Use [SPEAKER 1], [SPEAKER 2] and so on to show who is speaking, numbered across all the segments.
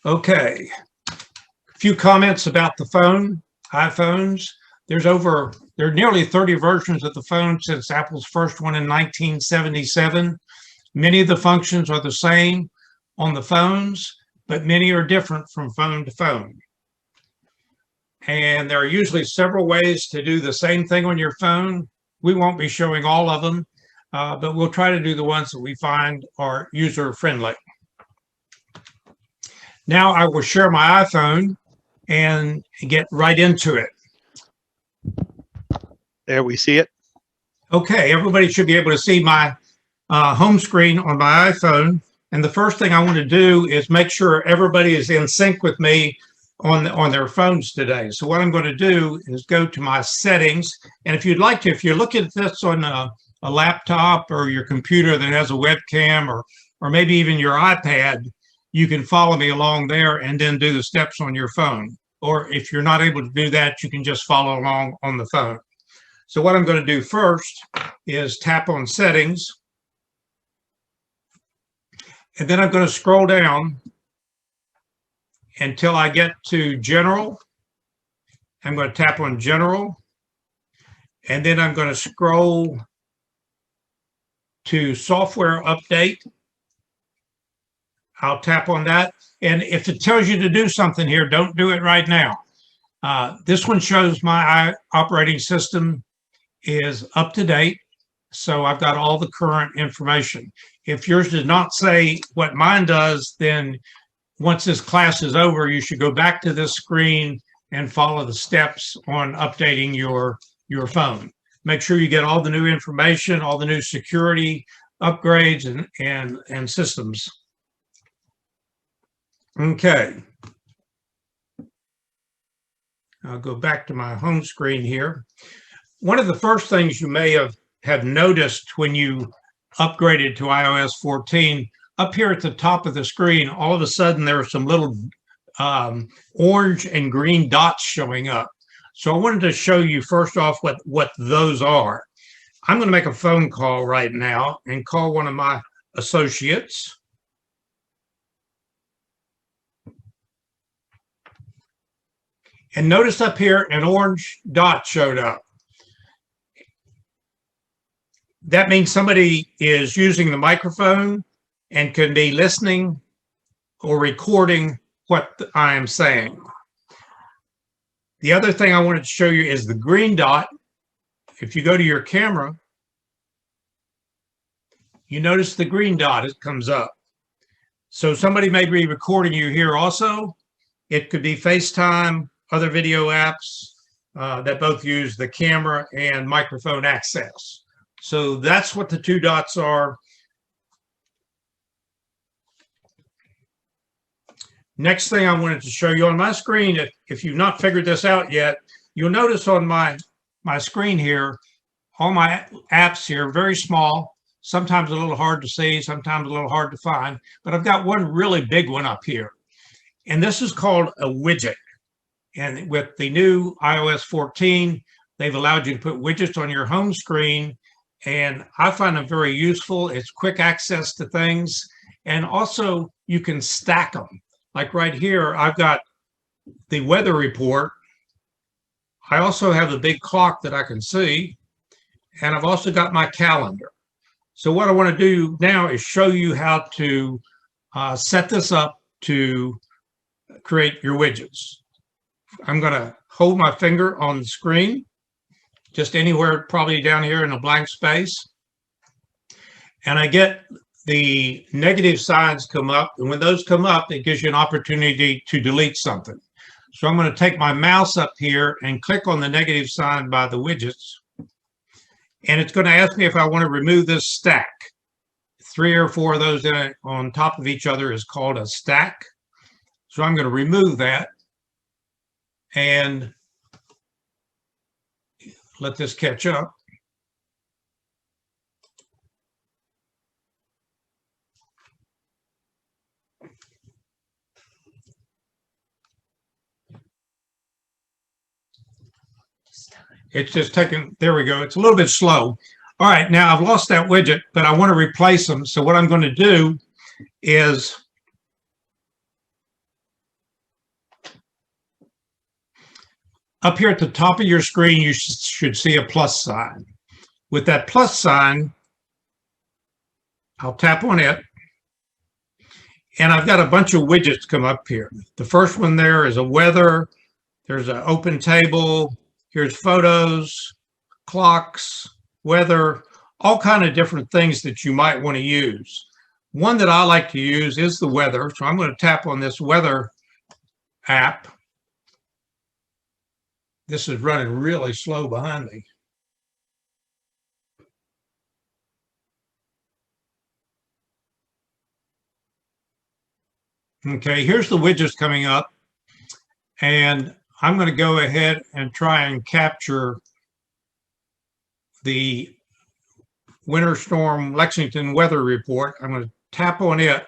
[SPEAKER 1] Okay, a few comments about the phone, iPhones. There are nearly 30 versions of the phone since Apple's first one in 1977. Many of the functions are the same on the phones, but many are different from phone to phone. And there are usually several ways to do the same thing on your phone. We won't be showing all of them, but we'll try to do the ones that we find are user-friendly. Now I will share my iPhone and get right into it.
[SPEAKER 2] There we see it.
[SPEAKER 1] Okay, everybody should be able to see my home screen on my iPhone. And the first thing I want to do is make sure everybody is in sync with me on their phones today. So what I'm going to do is go to my settings. And if you'd like to, if you're looking at this on a laptop or your computer that has a webcam or maybe even your iPad, you can follow me along there and then do the steps on your phone. Or if you're not able to do that, you can just follow along on the phone. So what I'm going to do first is tap on settings. And then I'm going to scroll down until I get to general. I'm going to tap on general. And then I'm going to scroll to software update. I'll tap on that. And if it tells you to do something here, don't do it right now. This one shows my operating system is up to date. So I've got all the current information. If yours does not say what mine does, then once this class is over, you should go back to this screen and follow the steps on updating your phone. Make sure you get all the new information, all the new security upgrades and systems. Okay. I'll go back to my home screen here. One of the first things you may have noticed when you upgraded to iOS 14, up here at the top of the screen, all of a sudden there are some little orange and green dots showing up. So I wanted to show you first off what those are. I'm going to make a phone call right now and call one of my associates. And notice up here an orange dot showed up. That means somebody is using the microphone and can be listening or recording what I am saying. The other thing I wanted to show you is the green dot. If you go to your camera, you notice the green dot, it comes up. So somebody may be recording you here also. It could be FaceTime, other video apps that both use the camera and microphone access. So that's what the two dots are. Next thing I wanted to show you on my screen, if you've not figured this out yet, you'll notice on my screen here, all my apps here, very small, sometimes a little hard to see, sometimes a little hard to find, but I've got one really big one up here. And this is called a widget. And with the new iOS 14, they've allowed you to put widgets on your home screen. And I find them very useful. It's quick access to things. And also you can stack them. Like right here, I've got the weather report. I also have a big clock that I can see. And I've also got my calendar. So what I want to do now is show you how to set this up to create your widgets. I'm going to hold my finger on the screen, just anywhere, probably down here in a blank space. And I get the negative signs come up. And when those come up, it gives you an opportunity to delete something. So I'm going to take my mouse up here and click on the negative sign by the widgets. And it's going to ask me if I want to remove this stack. 3 or 4 of those on top of each other is called a stack. So I'm going to remove that and let this catch up. It's just taking, there we go. It's a little bit slow. All right, now I've lost that widget, but I want to replace them. So what I'm going to do is Up here at the top of your screen, you should see a plus sign. With that plus sign, I'll tap on it. And I've got a bunch of widgets come up here. The first one there is a weather. There's an open table. Here's photos, clocks, weather, all kind of different things that you might want to use. One that I like to use is the weather. So I'm going to tap on this weather app. This is running really slow behind me. Okay, here's the widgets coming up. And I'm going to go ahead and try and capture the Winter Storm Lexington weather report. I'm going to tap on it.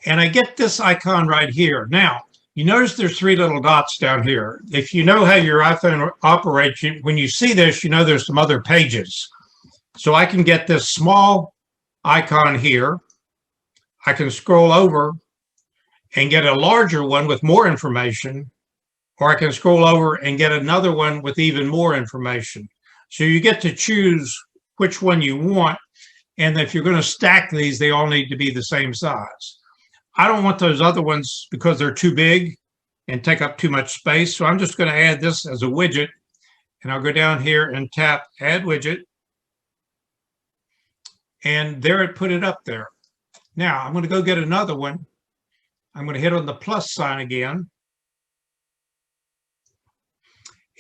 [SPEAKER 1] And I get this icon right here. Now, you notice there's three little dots down here. If you know how your iPhone operates, when you see this, you know there's some other pages. So I can get this small icon here. I can scroll over and get a larger one with more information, or I can scroll over and get another one with even more information. So you get to choose which one you want. And if you're going to stack these, they all need to be the same size. I don't want those other ones because they're too big and take up too much space. So I'm just going to add this as a widget. And I'll go down here and tap Add Widget. And there it put it up there. Now I'm going to go get another one. I'm going to hit on the plus sign again.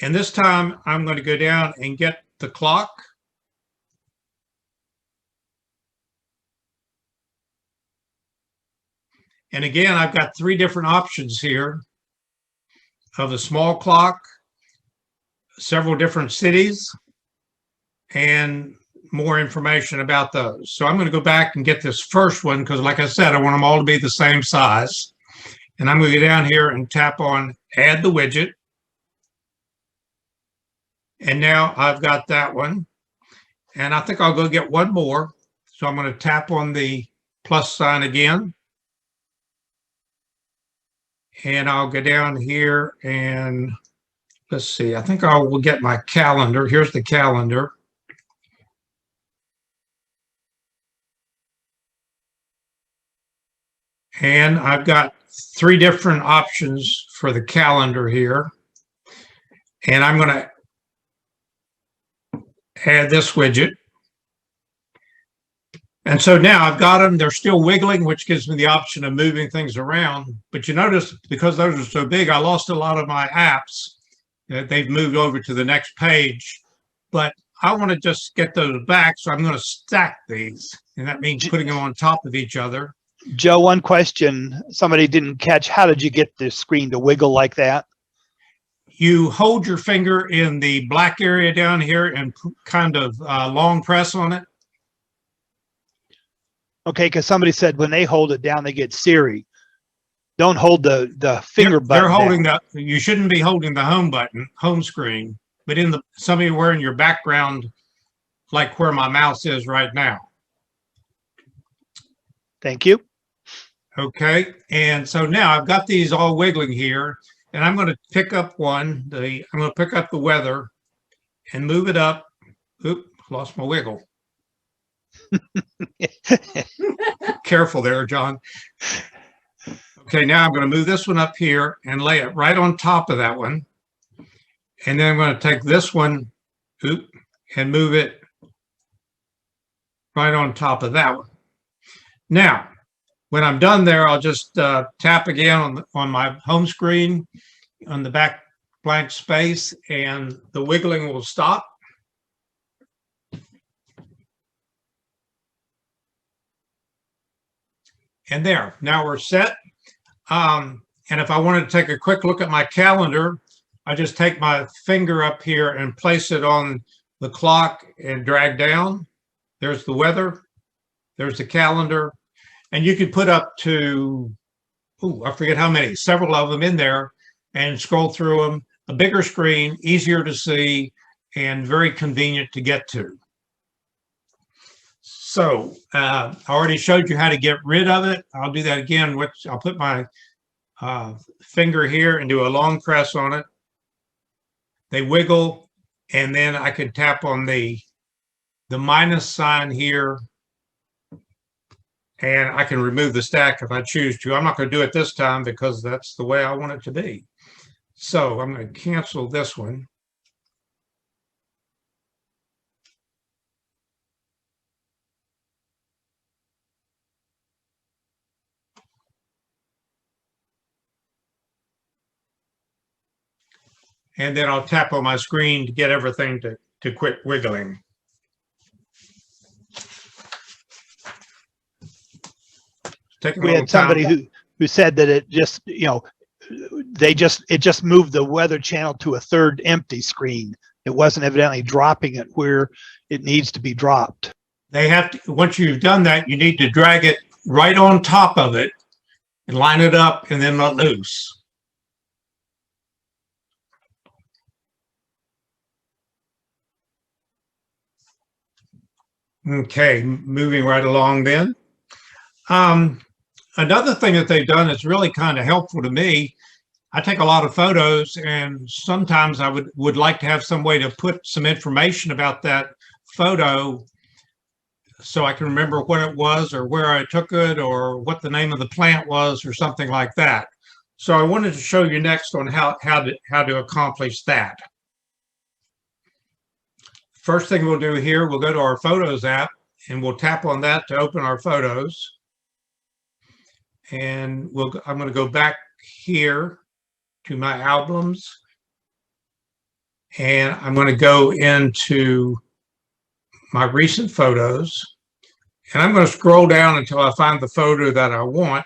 [SPEAKER 1] And this time I'm going to go down and get the clock. And again, I've got three different options here of a small clock, several different cities, and more information about those. So I'm going to go back and get this first one because, like I said, I want them all to be the same size. And I'm going to go down here and tap on Add the Widget. And now I've got that one. And I think I'll go get one more. So I'm going to tap on the plus sign again. And I'll go down here and let's see, I think I will get my calendar. Here's the calendar. And I've got three different options for the calendar here. And I'm going to add this widget. And so now I've got them, they're still wiggling, which gives me the option of moving things around. But you notice, because those are so big, I lost a lot of my apps. They've moved over to the next page. But I want to just get those back, so I'm going to stack these. And that means putting them on top of each other.
[SPEAKER 2] Joe, one question somebody didn't catch. How did you get the screen to wiggle like that?
[SPEAKER 1] You hold your finger in the black area down here and kind of long press on it.
[SPEAKER 2] Okay, because somebody said when they hold it down, they get Siri. Don't hold the finger button.
[SPEAKER 1] They're holding you shouldn't be holding the home button, home screen, but somewhere in your background, like where my mouse is right now.
[SPEAKER 2] Thank you.
[SPEAKER 1] Okay, and so now I've got these all wiggling here, and I'm going to pick up one. I'm going to pick up the weather and move it up. Oop, lost my wiggle. Careful there, John. Okay, now I'm going to move this one up here and lay it right on top of that one. And then I'm going to take this one, and move it right on top of that one. Now, when I'm done there, I'll just tap again on my home screen on the back blank space, and the wiggling will stop. And there, now we're set. And if I wanted to take a quick look at my calendar, I just take my finger up here and place it on the clock and drag down. There's the weather. There's the calendar. And you could put up to, I forget how many, several of them in there and scroll through them. A bigger screen, easier to see, and very convenient to get to. So I already showed you how to get rid of it. I'll do that again. I'll put my finger here and do a long press on it. They wiggle, and then I can tap on the minus sign here, and I can remove the stack if I choose to. I'm not going to do it this time because that's the way I want it to be. So I'm going to cancel this one. And then I'll tap on my screen to get everything to quit wiggling.
[SPEAKER 2] We had somebody who said that it just, you know, it just moved the weather channel to a third empty screen. It wasn't evidently dropping it where it needs to be dropped.
[SPEAKER 1] They have to, once you've done that, you need to drag it right on top of it and line it up and then let loose. Okay, moving right along then. Another thing that they've done that's really kind of helpful to me, I take a lot of photos, and sometimes I would like to have some way to put some information about that photo so I can remember what it was or where I took it or what the name of the plant was or something like that. So I wanted to show you next on how to accomplish that. First thing we'll do here, we'll go to our Photos app and we'll tap on that to open our photos. And I'm going to go back here to my albums. And I'm going to go into my recent photos. And I'm going to scroll down until I find the photo that I want.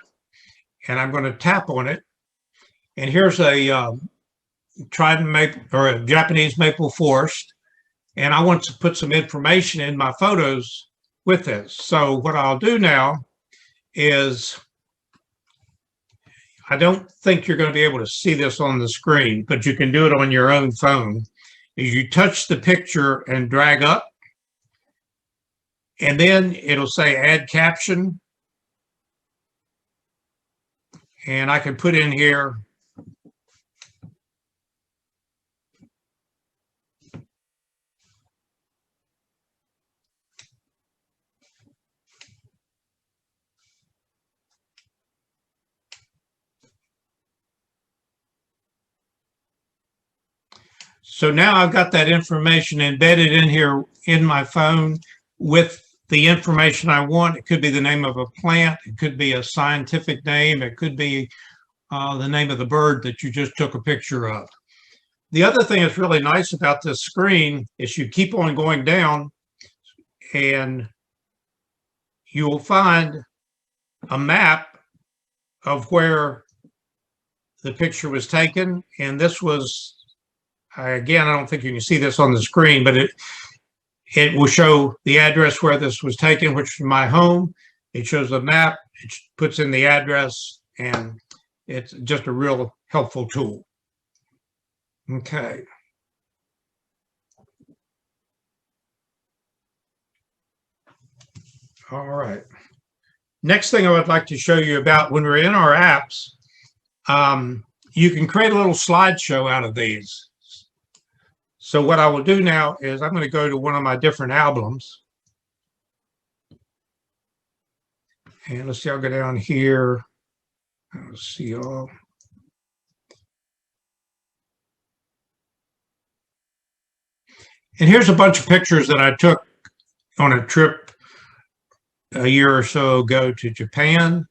[SPEAKER 1] And I'm going to tap on it. And here's a trident maple or a Japanese maple forest. And I want to put some information in my photos with this. So what I'll do now is, I don't think you're going to be able to see this on the screen, but you can do it on your own phone. Is you touch the picture and drag up, and then it'll say add caption. And I can put in here so now I've got that information embedded in here in my phone with the information I want. It could be the name of a plant. It could be a scientific name. It could be the name of the bird that you just took a picture of. The other thing that's really nice about this screen is you keep on going down and you will find a map of where the picture was taken. And this was, again, I don't think you can see this on the screen, but it will show the address where this was taken, which is my home. It shows a map, it puts in the address, and it's just a real helpful tool. Okay. All right. Next thing I would like to show you about when we're in our apps, you can create a little slideshow out of these. So what I will do now is I'm going to go to one of my different albums. And let's see, I'll go down here. Let's see all. And here's a bunch of pictures that I took on a trip a year or so ago to Japan.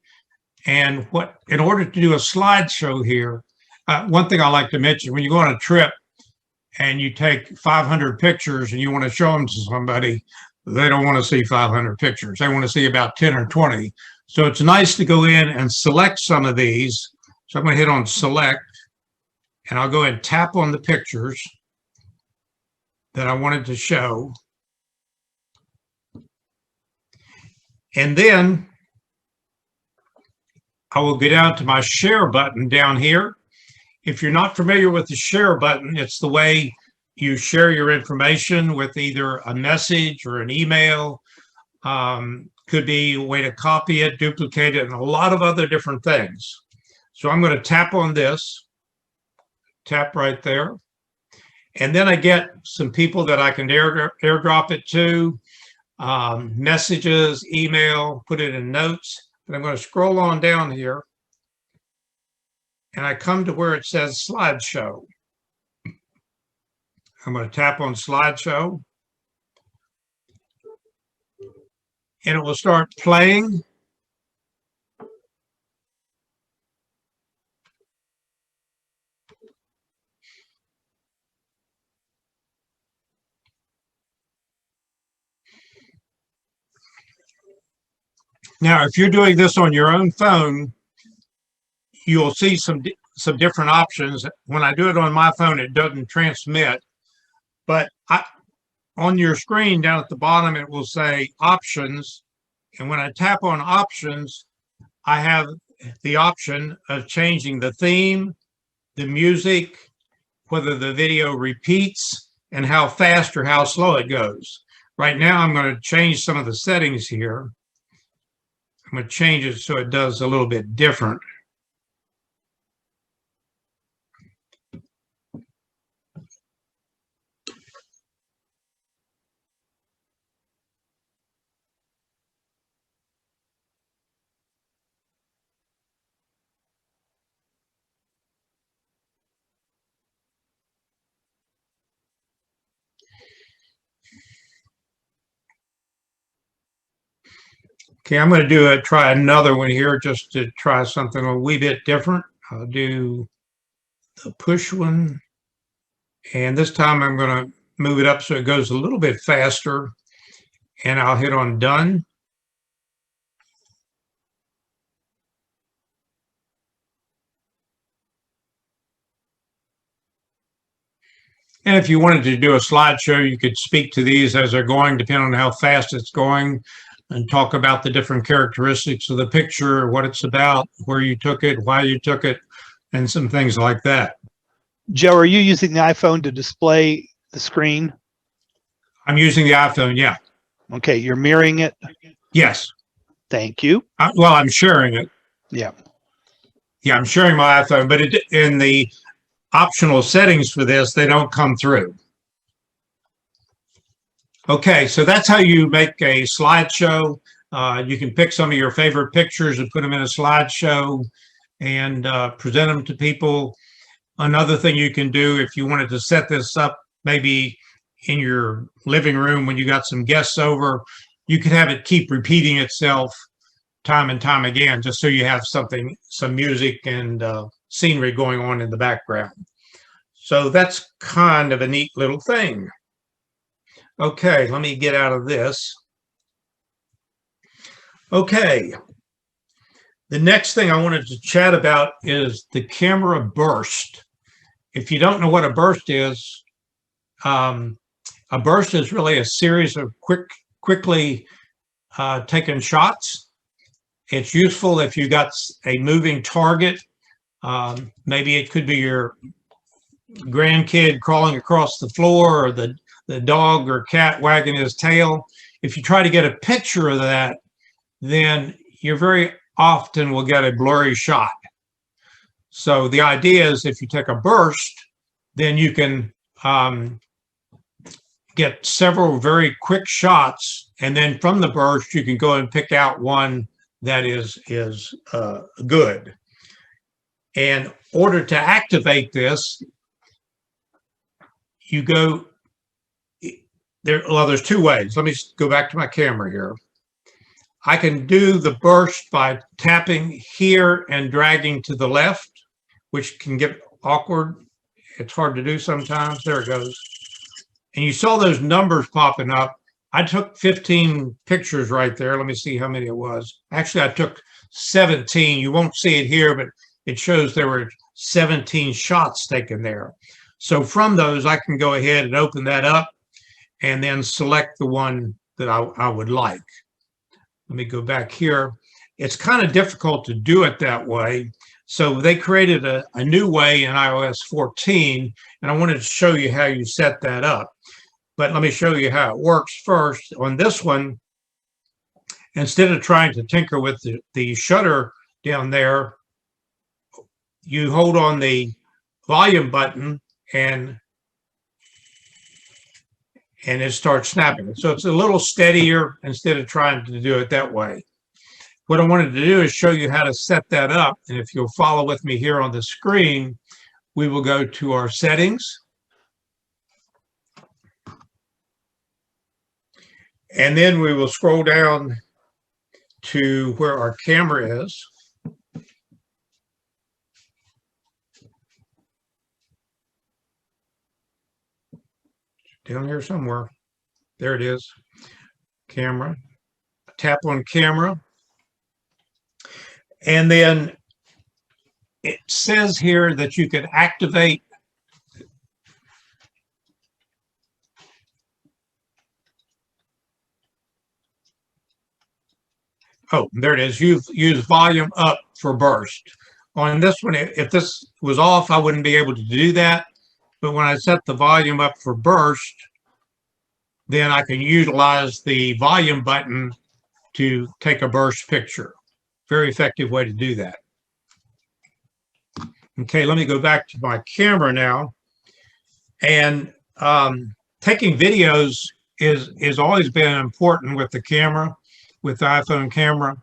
[SPEAKER 1] And in order to do a slideshow here, one thing I like to mention, when you go on a trip and you take 500 pictures and you want to show them to somebody, they don't want to see 500 pictures. They want to see about 10 or 20. So it's nice to go in and select some of these. So I'm going to hit on select, and I'll go and tap on the pictures that I wanted to show. And then I will go down to my share button down here. If you're not familiar with the share button, it's the way you share your information with either a message or an email Could be a way to copy it, duplicate it, and a lot of other different things. So I'm going to tap on this, tap right there. And then I get some people that I can airdrop it to, messages, email, put it in notes. But I'm going to scroll on down here. And I come to where it says slideshow. I'm going to tap on slideshow. And it will start playing. Now, if you're doing this on your own phone, you'll see some different options. When I do it on my phone, it doesn't transmit. But on your screen down at the bottom, it will say options. And when I tap on options, I have the option of changing the theme, the music, whether the video repeats, and how fast or how slow it goes. Right now, I'm going to change some of the settings here. I'm going to change it so it does a little bit different. Okay, I'm going to try another one here just to try something a wee bit different. I'll do the push one. And this time I'm going to move it up so it goes a little bit faster. And I'll hit on done. And if you wanted to do a slideshow, you could speak to these as they're going, depending on how fast it's going, and talk about the different characteristics of the picture, what it's about, where you took it, why you took it, and some things like that.
[SPEAKER 2] Joe, are you using the iPhone to display the screen?
[SPEAKER 1] I'm using the iPhone, yeah.
[SPEAKER 2] Okay, you're mirroring it?
[SPEAKER 1] Yes.
[SPEAKER 2] Thank you.
[SPEAKER 1] Well, I'm sharing it.
[SPEAKER 2] Yeah.
[SPEAKER 1] Yeah, I'm sharing my iPhone, but in the optional settings for this, they don't come through. Okay, so that's how you make a slideshow. You can pick some of your favorite pictures and put them in a slideshow and present them to people. Another thing you can do if you wanted to set this up maybe in your living room when you got some guests over, you could have it keep repeating itself time and time again, just so you have something, some music and scenery going on in the background. So that's kind of a neat little thing. Okay, let me get out of this. Okay, the next thing I wanted to chat about is the camera burst. If you don't know what a burst is really a series of quickly taken shots. It's useful if you got a moving target. Maybe it could be your grandkid crawling across the floor, or the dog or cat wagging his tail. If you try to get a picture of that, then you very often will get a blurry shot. So the idea is if you take a burst, then you can get several very quick shots, and then from the burst you can go and pick out one that is good. In order to activate this, you go there. Well, there's two ways. Let me go back to my camera here. I can do the burst by tapping here and dragging to the left, which can get awkward. It's hard to do sometimes. There it goes. And you saw those numbers popping up. I took 15 pictures right there. Let me see how many it was. Actually, I took 17. You won't see it here, but it shows there were 17 shots taken there. So from those, I can go ahead and open that up and then select the one that I would like. Let me go back here. It's kind of difficult to do it that way. So they created a new way in iOS 14, and I wanted to show you how you set that up. But let me show you how it works first. On this one, instead of trying to tinker with the shutter down there, you hold on the volume button and it starts snapping. So it's a little steadier instead of trying to do it that way. What I wanted to do is show you how to set that up. And if you'll follow with me here on the screen, we will go to our settings. And then we will scroll down to where our camera is. Down here somewhere. There it is. Camera. Tap on camera. And then it says here that you can activate there it is. You've used volume up for burst. On this one, if this was off, I wouldn't be able to do that. But when I set the volume up for burst, then I can utilize the volume button to take a burst picture. Very effective way to do that. Okay, let me go back to my camera now. And taking videos is always been important with the camera, with the iPhone camera.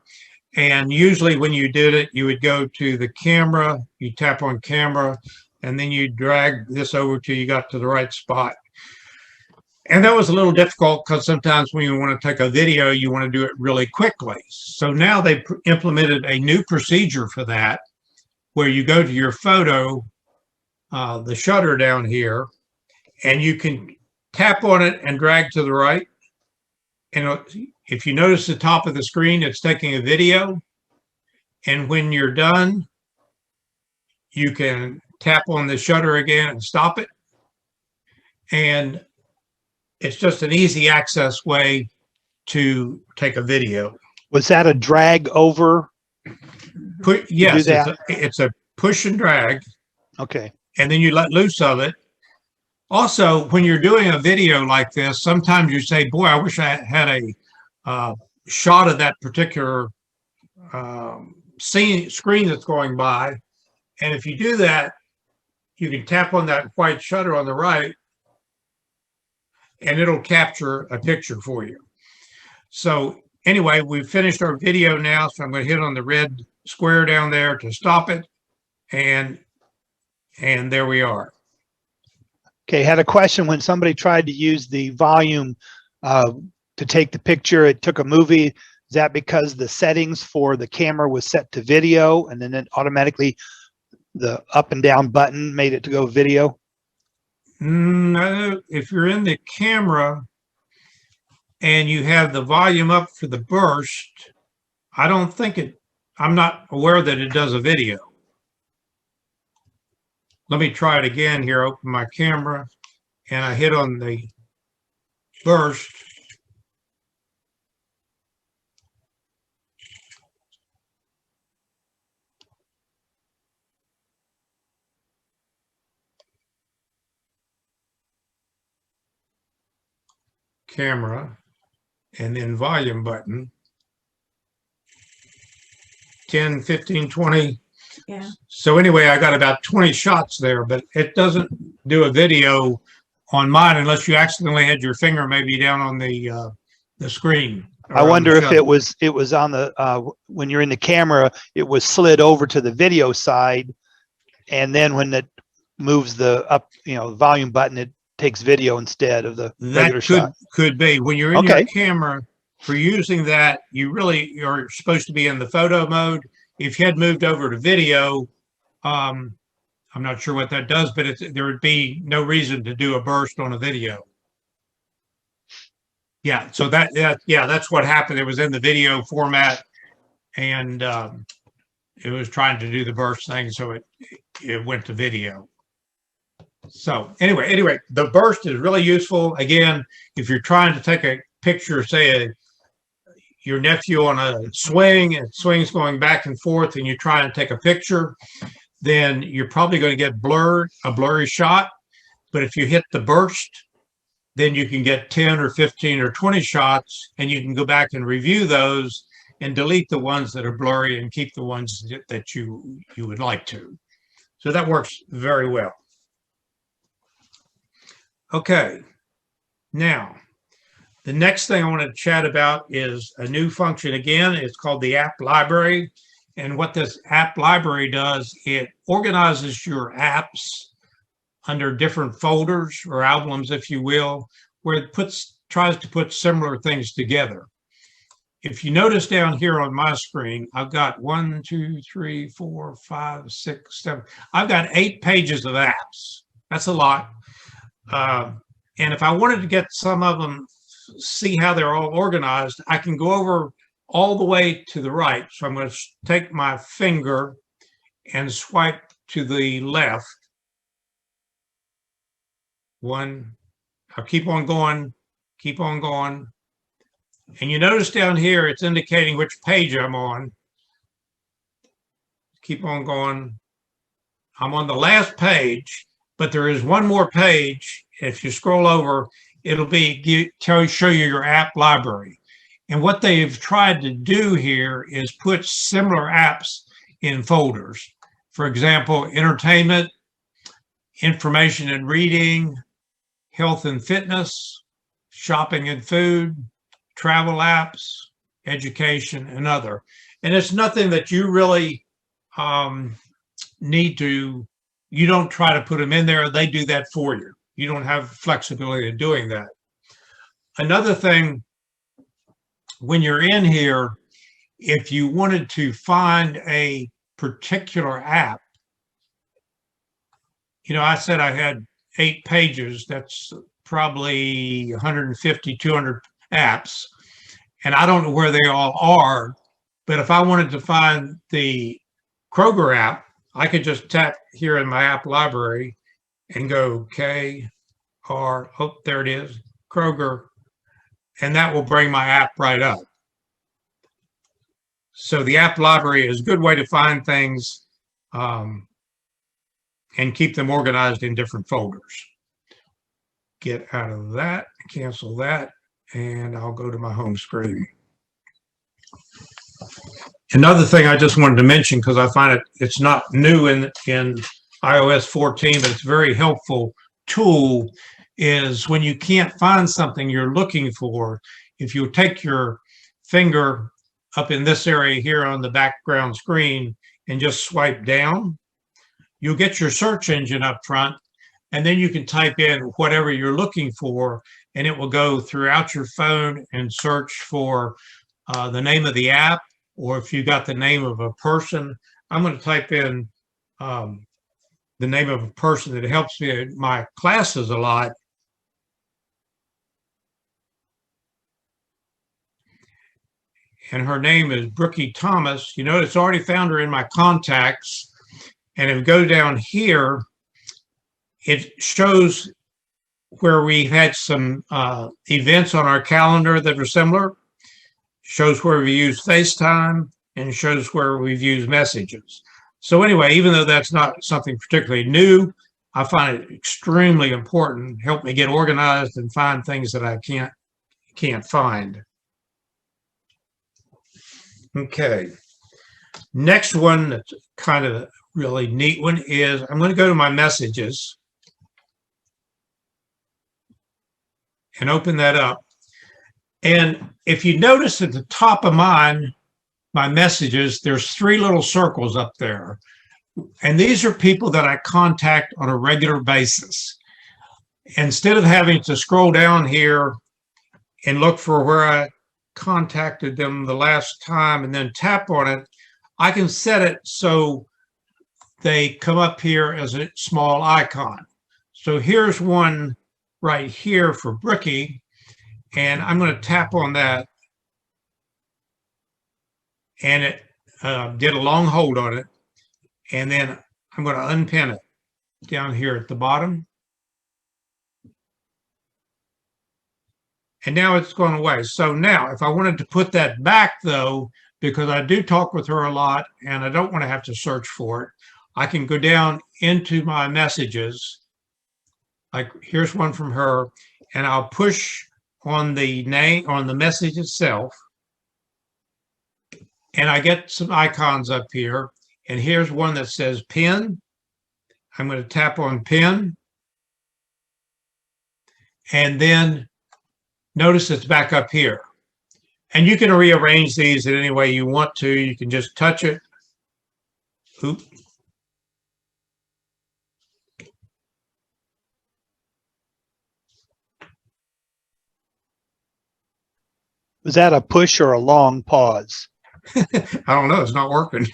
[SPEAKER 1] And usually when you did it, you would go to the camera, you tap on camera, and then you drag this over till you got to the right spot. And that was a little difficult because sometimes when you want to take a video, you want to do it really quickly. So now they've implemented a new procedure for that, where you go to your photo, the shutter down here, and you can tap on it and drag to the right. And if you notice the top of the screen, it's taking a video. And when you're done, you can tap on the shutter again and stop it. And it's just an easy access way to take a video.
[SPEAKER 2] Was that a drag over?
[SPEAKER 1] Yes, it's a push and drag.
[SPEAKER 2] Okay.
[SPEAKER 1] And then you let loose of it. Also, when you're doing a video like this, sometimes you say, boy, I wish I had a shot of that particular screen that's going by. And if you do that, you can tap on that white shutter on the right, and it'll capture a picture for you. So anyway, we've finished our video now, so I'm going to hit on the red square down there to stop it, and there we are.
[SPEAKER 2] Okay, had a question. When somebody tried to use the volume to take the picture, it took a movie. Is that because the settings for the camera was set to video, and then it automatically the up and down button made it to go video?
[SPEAKER 1] No, if you're in the camera and you have the volume up for the burst, I don't think I'm not aware that it does a video. Let me try it again here. Open my camera and I hit on the burst. Camera and then volume button. 10, 15, 20.
[SPEAKER 3] Yeah.
[SPEAKER 1] So anyway, I got about 20 shots there, but it doesn't do a video on mine unless you accidentally had your finger maybe down on the screen.
[SPEAKER 2] I wonder if it was on the when you're in the camera, it was slid over to the video side, and then when it moves the up, volume button, it takes video instead of the regular shot.
[SPEAKER 1] Could be. When you're in your camera, for using that, you're supposed to be in the photo mode. If you had moved over to video, I'm not sure what that does, but there would be no reason to do a burst on a video. Yeah, so that's what happened. It was in the video format, and it was trying to do the burst thing, so it went to video. So anyway, the burst is really useful. Again, if you're trying to take a picture, say your nephew on a swing, and swing's going back and forth, and you're trying to take a picture, then you're probably going to get a blurry shot. But if you hit the burst, then you can get 10 or 15 or 20 shots, and you can go back and review those and delete the ones that are blurry and keep the ones that you would like to. So that works very well. Okay, now the next thing I want to chat about is a new function again. It's called the app library. And what this app library does, it organizes your apps under different folders or albums, if you will, where it tries to put similar things together. If you notice down here on my screen, I've got 1, 2, 3, 4, 5, 6, 7. I've got 8 pages of apps. That's a lot. And if I wanted to get some of them, see how they're all organized, I can go over all the way to the right. So I'm going to take my finger and swipe to the left. One, I'll keep on going, keep on going. And you notice down here, it's indicating which page I'm on. Keep on going. I'm on the last page, but there is one more page. If you scroll over, it'll be show you your app library. And what they've tried to do here is put similar apps in folders. For example, entertainment, information and reading, health and fitness, shopping and food, travel apps, education, and other. And it's nothing that you really need to, you don't try to put them in there. They do that for you. You don't have flexibility of doing that. Another thing, when you're in here, if you wanted to find a particular app, you know, I said I had 8 pages. That's probably 150, 200 apps. And I don't know where they all are, but if I wanted to find the Kroger app, I could just tap here in my app library and go oh, there it is, Kroger, and that will bring my app right up. So the app library is a good way to find things and keep them organized in different folders. Get out of that, cancel that, and I'll go to my home screen. Another thing I just wanted to mention, because I find it's not new in iOS 14, but it's a very helpful tool, is when you can't find something you're looking for, if you take your finger up in this area here on the background screen and just swipe down, you'll get your search engine up front, and then you can type in whatever you're looking for, and it will go throughout your phone and search for the name of the app, or if you got the name of a person. I'm going to type in the name of a person that helps me in my classes a lot. And her name is Brookie Thomas. You notice I already found her in my contacts. And if we go down here, it shows where we had some events on our calendar that are similar. Shows where we use FaceTime and shows where we've used messages. So anyway, even though that's not something particularly new, I find it extremely important. Help me get organized and find things that I can't find. Okay. Next one that's kind of a really neat one is I'm going to go to my messages and open that up. And if you notice at the top of my messages, there's 3 little circles up there. And these are people that I contact on a regular basis. Instead of having to scroll down here and look for where I contacted them the last time and then tap on it, I can set it so they come up here as a small icon. So here's one right here for Brookie. And I'm going to tap on that, and it did a long hold on it. And then I'm going to unpin it down here at the bottom. And now it's gone away. So now if I wanted to put that back though, because I do talk with her a lot and I don't want to have to search for it, I can go down into my messages. Like here's one from her. and I'll push on the name, on the message itself, and I get some icons up here. And here's one that says pin. I'm going to tap on pin. And then notice it's back up here. And you can rearrange these in any way you want to. You can just touch it. Oop.
[SPEAKER 2] Was that a push or a long pause?
[SPEAKER 1] I don't know. It's not working.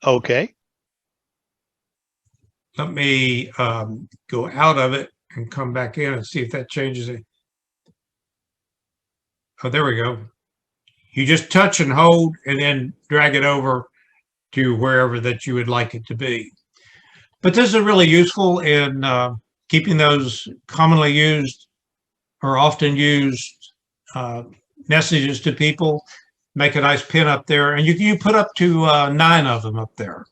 [SPEAKER 2] Okay.
[SPEAKER 1] Let me go out of it and come back in and see if that changes it. Oh, there we go. You just touch and hold and then drag it over to wherever that you would like it to be. But this is really useful in keeping those commonly used or often used messages to people. Make a nice pin up there, and you put up to 9 of them up there.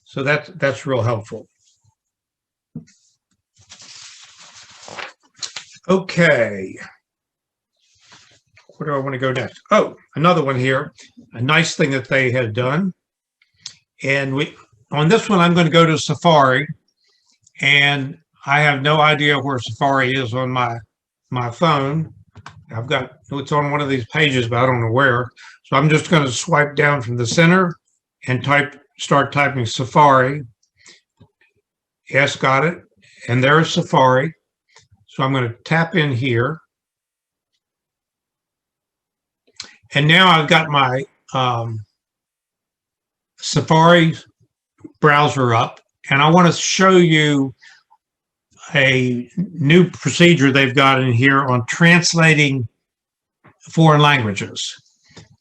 [SPEAKER 1] So that's real helpful. Okay. Where do I want to go next? Oh, another one here. A nice thing that they have done. And on this one, I'm going to go to Safari, and I have no idea where Safari is on my phone. It's on one of these pages, but I don't know where. So I'm just going to swipe down from the center and start typing Safari. Yes, got it. And there's Safari. So I'm going to tap in here. And now I've got my Safari browser up, and I want to show you a new procedure they've got in here on translating foreign languages.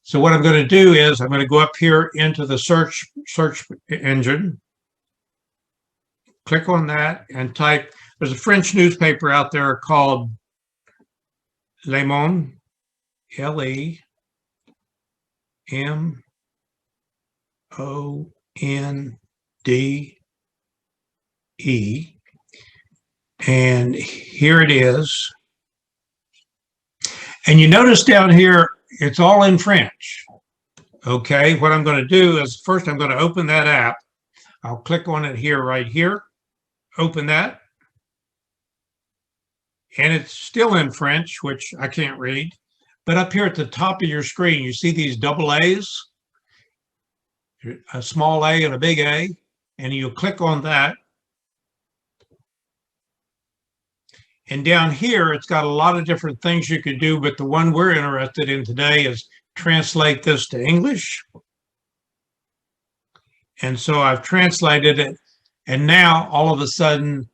[SPEAKER 1] So what I'm going to do is I'm going to go up here into the search engine, click on that, and type. There's a French newspaper out there called Le Monde, LEMONDE, and here it is. And you notice down here, it's all in French. Okay, what I'm going to do is first I'm going to open that app. I'll click on it here, right here, open that. And it's still in French, which I can't read. But up here at the top of your screen, you see these double A's, a small A and a big A, and you'll click on that. And down here, it's got a lot of different things you could do, but the one we're interested in today is translate this to English. And so I've translated it, and now all of a sudden,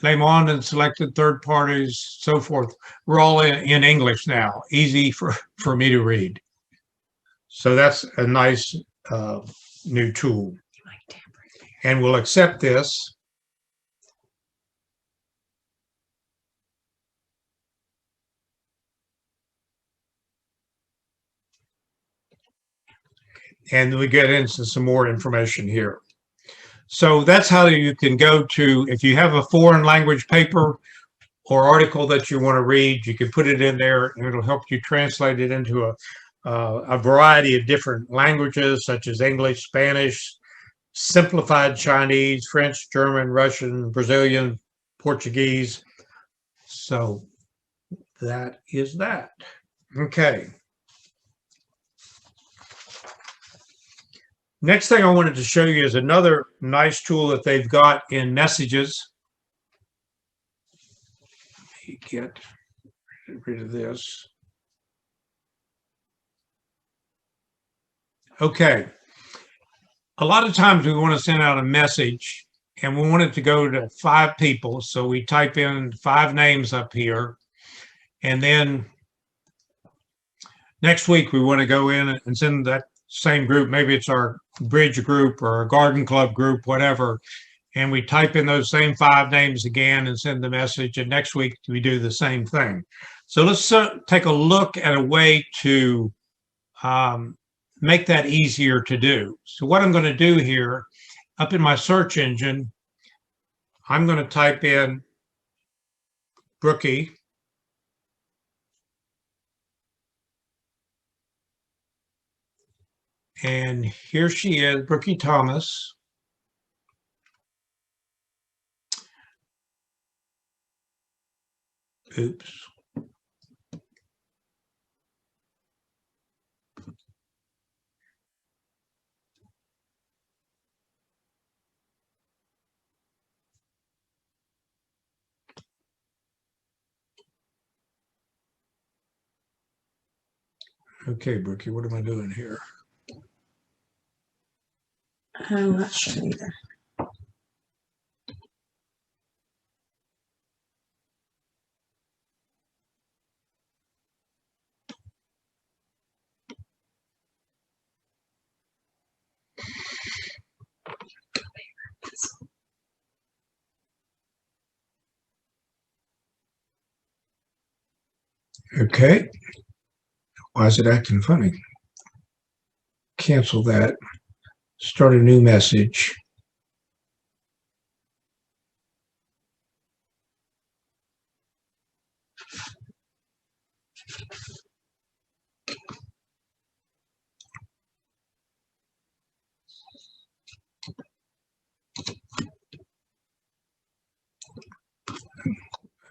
[SPEAKER 1] Le Monde and selected third parties, so forth. We're all in English now, easy for me to read. So that's a nice new tool. And we'll accept this. And we get into some more information here. So that's how you can go to, if you have a foreign language paper or article that you want to read, you can put it in there and it'll help you translate it into a variety of different languages, such as English, Spanish, simplified Chinese, French, German, Russian, Brazilian, Portuguese. So that is that. Okay. Next thing I wanted to show you is another nice tool that they've got in Messages. Get rid of this. Okay. A lot of times we want to send out a message and we want it to go to 5 people. So we type in 5 names up here. And then next week we want to go in and send that same group, maybe it's our bridge group or a garden club group, whatever, and we type in those same 5 names again and send the message, and next week we do the same thing. So let's take a look at a way to make that easier to do. So what I'm going to do here, up in my search engine, I'm going to type in Brookie. And here she is, Brookie Thomas. Oops. Okay, Brookie, what am I doing here?
[SPEAKER 3] I'm not sure either.
[SPEAKER 1] Okay. Why is it acting funny? Cancel that. Start a new message.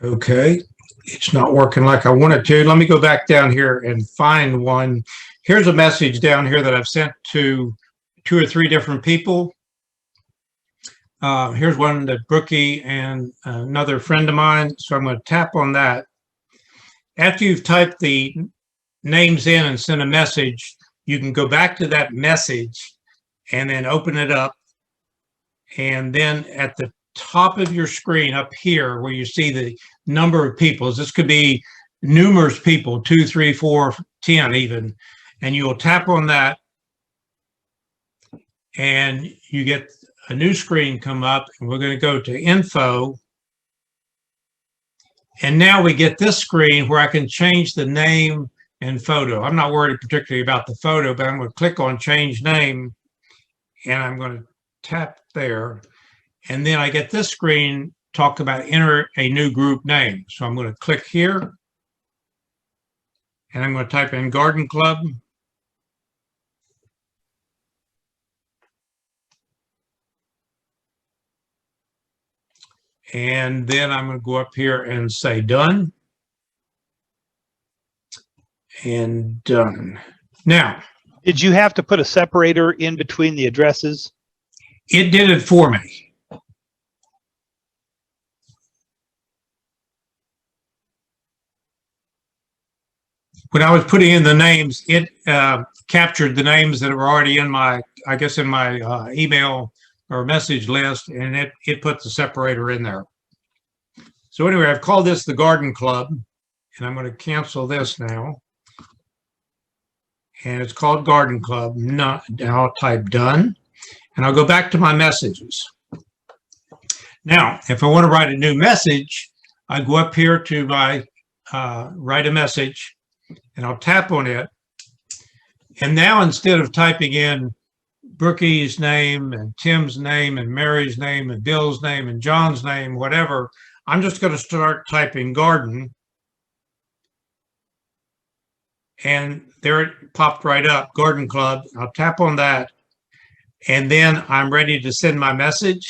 [SPEAKER 1] Okay, it's not working like I want it to. Let me go back down here and find one. Here's a message down here that I've sent to 2 or 3 different people. Here's one that Brookie and another friend of mine. So I'm going to tap on that. After you've typed the names in and sent a message, you can go back to that message and then open it up. And then at the top of your screen up here where you see the number of people, this could be numerous people, 2, 3, 4, 10 even, and you will tap on that and you get a new screen come up, and we're going to go to info. And now we get this screen where I can change the name and photo. I'm not worried particularly about the photo, but I'm going to click on change name and I'm going to tap there. And then I get this screen talk about enter a new group name. So I'm going to click here and I'm going to type in Garden Club. And then I'm going to go up here and say done. And done. Now,
[SPEAKER 2] did you have to put a separator in between the addresses?
[SPEAKER 1] It did it for me. When I was putting in the names, it captured the names that were already in my, I guess, in my email or message list, and it put the separator in there. So anyway, I've called this the Garden Club, and I'm going to cancel this now. And it's called Garden Club. Now I'll type done, and I'll go back to my messages. Now, if I want to write a new message, I go up here to my write a message, and I'll tap on it. And now instead of typing in Brookie's name and Tim's name and Mary's name and Bill's name and John's name, whatever, I'm just going to start typing garden. And there it popped right up, Garden Club. I'll tap on that. And then I'm ready to send my message.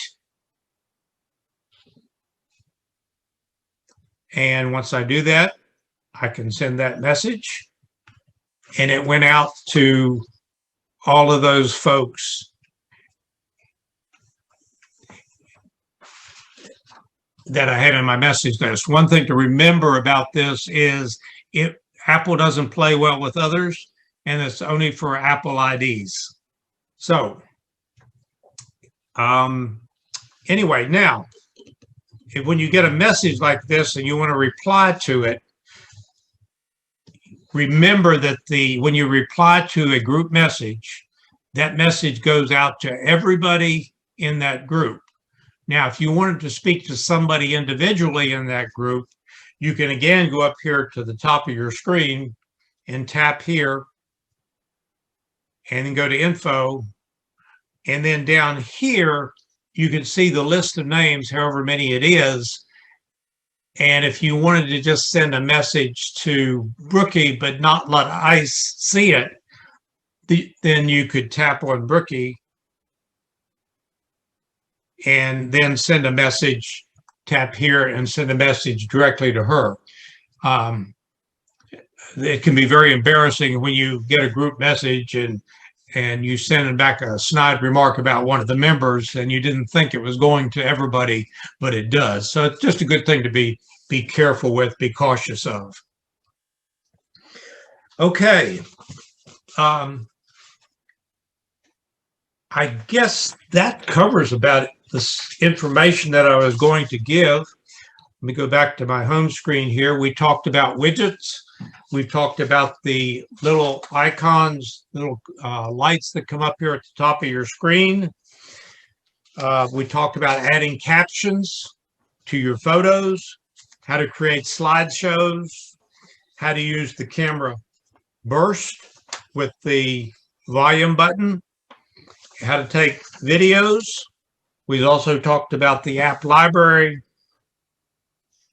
[SPEAKER 1] And once I do that, I can send that message. And it went out to all of those folks that I had in my message list. One thing to remember about this is Apple doesn't play well with others, and it's only for Apple IDs. So anyway, now, when you get a message like this and you want to reply to it, remember that when you reply to a group message, that message goes out to everybody in that group. Now, if you wanted to speak to somebody individually in that group, you can again go up here to the top of your screen and tap here and then go to info. And then down here, you can see the list of names, however many it is. And if you wanted to just send a message to Brookie but not let ICE see it, then you could tap on Brookie and then send a message, tap here and send a message directly to her. It can be very embarrassing when you get a group message and you send back a snide remark about one of the members and you didn't think it was going to everybody, but it does. So it's just a good thing to be careful with, be cautious of. Okay. I guess that covers about this information that I was going to give. Let me go back to my home screen here. We talked about widgets. We've talked about the little icons, little lights that come up here at the top of your screen. We talked about adding captions to your photos, how to create slideshows, how to use the camera burst with the volume button, how to take videos. We've also talked about the app library,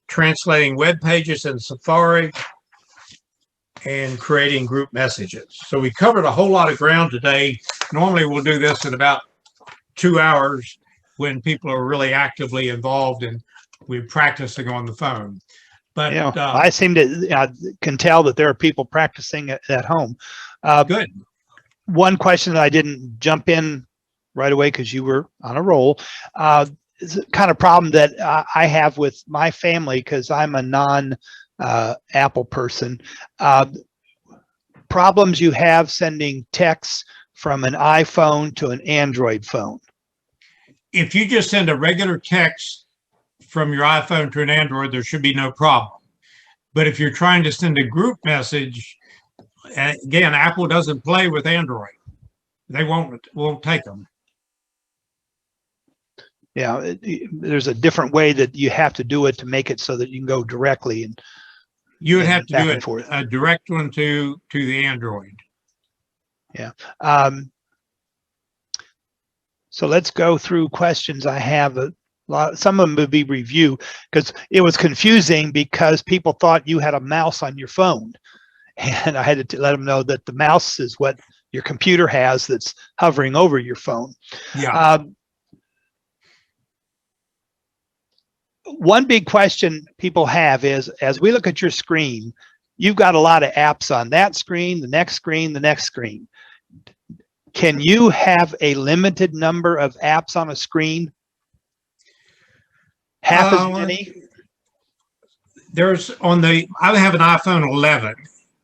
[SPEAKER 1] translating web pages in Safari, and creating group messages. So we covered a whole lot of ground today. Normally we'll do this in about 2 hours when people are really actively involved and we're practicing on the phone. But
[SPEAKER 2] I seem to can tell that there are people practicing at home.
[SPEAKER 1] Good.
[SPEAKER 2] One question that I didn't jump in right away because you were on a roll. Is the kind of problem that I have with my family because I'm a non-Apple person. Problems you have sending texts from an iPhone to an Android phone.
[SPEAKER 1] If you just send a regular text from your iPhone to an Android, there should be no problem. But if you're trying to send a group message, again, Apple doesn't play with Android. They won't take them.
[SPEAKER 2] Yeah, there's a different way that you have to do it to make it so that you can go directly. And
[SPEAKER 1] you would have to do it a direct one to the Android.
[SPEAKER 2] Yeah. So let's go through questions. I have a lot. Some of them would be review because it was confusing because people thought you had a mouse on your phone, and I had to let them know that the mouse is what your computer has that's hovering over your phone.
[SPEAKER 1] Yeah.
[SPEAKER 2] One big question people have is, as we look at your screen, you've got a lot of apps on that screen, the next screen, the next screen. Can you have a limited number of apps on a screen? Half as many?
[SPEAKER 1] I have an iPhone 11,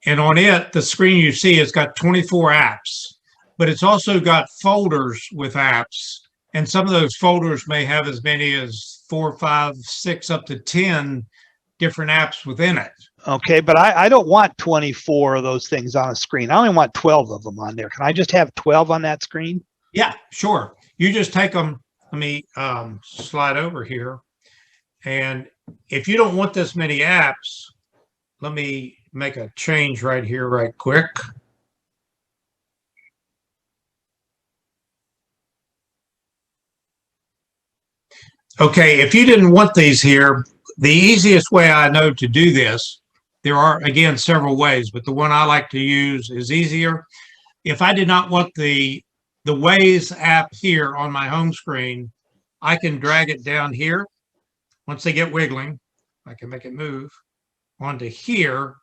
[SPEAKER 1] and on it, the screen you see has got 24 apps, but it's also got folders with apps. And some of those folders may have as many as 4, 5, 6, up to 10 different apps within it.
[SPEAKER 2] Okay, but I don't want 24 of those things on a screen. I only want 12 of them on there. Can I just have 12 on that screen?
[SPEAKER 1] Yeah, sure. You just take them. Let me slide over here. And if you don't want this many apps, let me make a change right here, right quick. Okay, if you didn't want these here, the easiest way I know to do this, there are, again, several ways, but the one I like to use is easier. If I did not want the Waze app here on my home screen, I can drag it down here. Once they get wiggling, I can make it move onto here,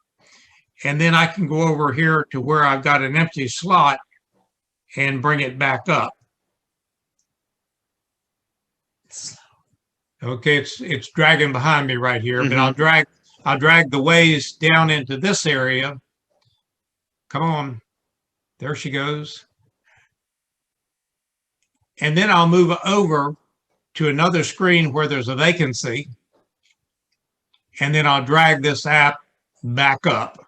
[SPEAKER 1] and then I can go over here to where I've got an empty slot and bring it back up. Okay, it's dragging behind me right here, but I'll drag the Waze down into this area. Come on, there she goes. And then I'll move over to another screen where there's a vacancy, and then I'll drag this app back up.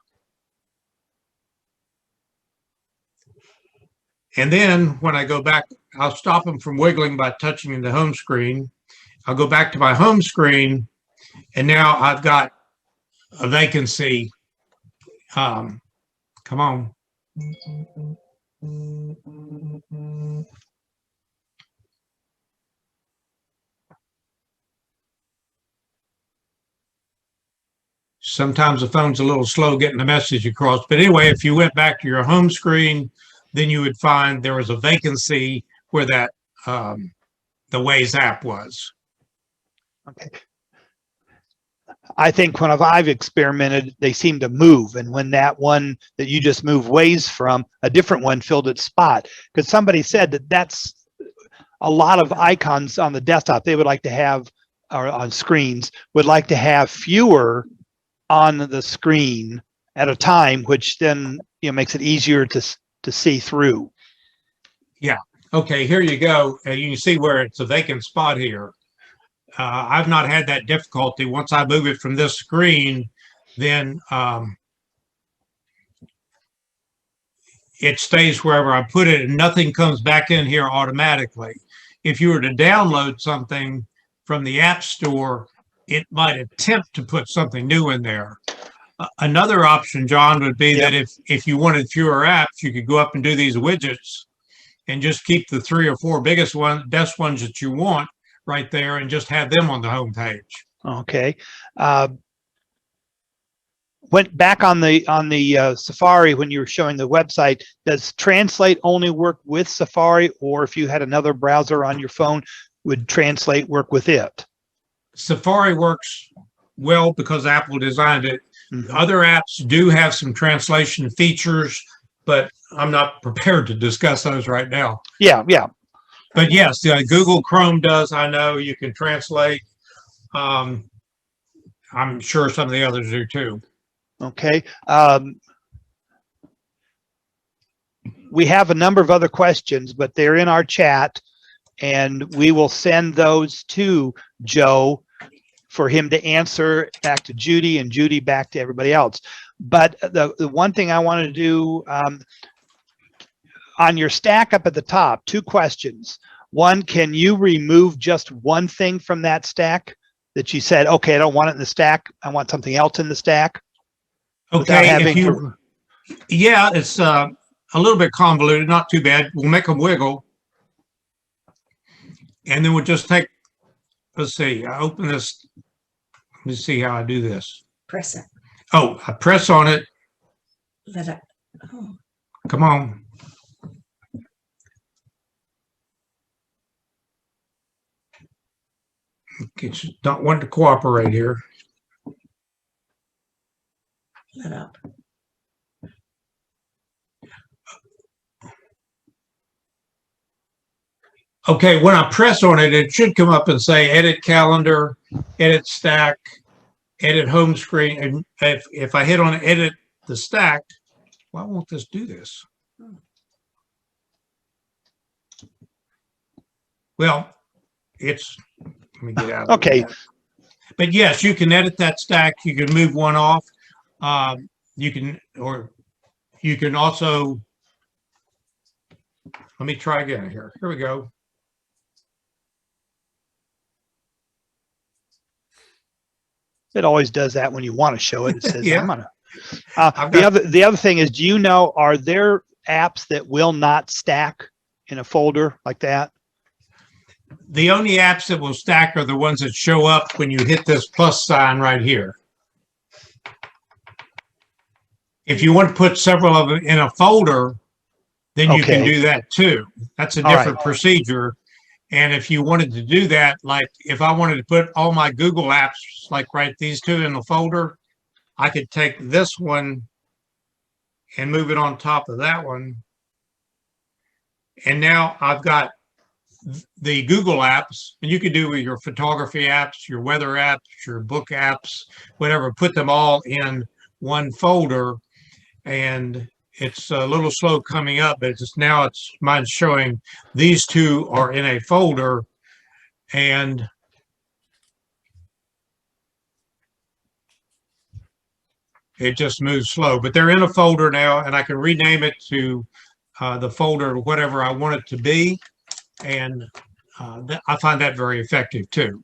[SPEAKER 1] And then when I go back, I'll stop them from wiggling by touching the home screen. I'll go back to my home screen, and now I've got a vacancy. Come on. Sometimes the phone's a little slow getting the message across. But anyway, if you went back to your home screen, then you would find there was a vacancy where that the Waze app was.
[SPEAKER 2] Okay. I think when I've experimented, they seem to move. And when that one that you just moved Waze from, a different one filled its spot. Because somebody said that that's a lot of icons on the desktop they would like to have, or on screens, would like to have fewer on the screen at a time, which then makes it easier to see through.
[SPEAKER 1] Yeah. Okay, here you go. You can see where it's a vacant spot here. I've not had that difficulty. Once I move it from this screen, then it stays wherever I put it and nothing comes back in here automatically. If you were to download something from the App Store, it might attempt to put something new in there. Another option, John, would be that if you wanted fewer apps, you could go up and do these widgets and just keep the 3 or 4 best ones that you want right there and just have them on the home page.
[SPEAKER 2] Okay. Went back on the Safari when you were showing the website. Does Translate only work with Safari, or if you had another browser on your phone, would Translate work with it?
[SPEAKER 1] Safari works well because Apple designed it. Mm-hmm. Other apps do have some translation features, but I'm not prepared to discuss those right now.
[SPEAKER 2] Yeah.
[SPEAKER 1] But yes, Google Chrome does. I know you can translate. I'm sure some of the others do too.
[SPEAKER 2] Okay. We have a number of other questions, but they're in our chat, and we will send those to Joe for him to answer back to Judy, and Judy back to everybody else. But the one thing I wanted to do, on your stack up at the top, 2 questions. One, can you remove just one thing from that stack that you said, okay, I don't want it in the stack, I want something else in the stack?
[SPEAKER 1] Okay, yeah, it's a little bit convoluted, not too bad. We'll make them wiggle. And then we'll just take, let's see, I open this. Let me see how I do this.
[SPEAKER 3] Press it.
[SPEAKER 1] Oh, I press on it.
[SPEAKER 3] Let it. Oh.
[SPEAKER 1] Come on. It's not wanting to cooperate here.
[SPEAKER 3] Let up.
[SPEAKER 1] Okay, when I press on it, it should come up and say edit calendar, edit stack, edit home screen. And if I hit on edit the stack, why won't this do this? Well, let me get out of
[SPEAKER 2] okay.
[SPEAKER 1] that. But yes, you can edit that stack. You can move one off. You can also, let me try again here. Here we go.
[SPEAKER 2] It always does that when you want to show it. It says,
[SPEAKER 1] yeah.
[SPEAKER 2] I'm gonna. The other thing is, do you know, are there apps that will not stack in a folder like that?
[SPEAKER 1] The only apps that will stack are the ones that show up when you hit this plus sign right here. If you want to put several of them in a folder, then you can do that too. That's a different procedure. And if you wanted to do that, like if I wanted to put all my Google apps, like write these 2 in the folder, I could take this one and move it on top of that one. And now I've got the Google apps, and you could do with your photography apps, your weather apps, your book apps, whatever, put them all in one folder. And it's a little slow coming up, but mine's showing these 2 are in a folder, and it just moves slow, but they're in a folder now, and I can rename it to the folder, whatever I want it to be. And I find that very effective too.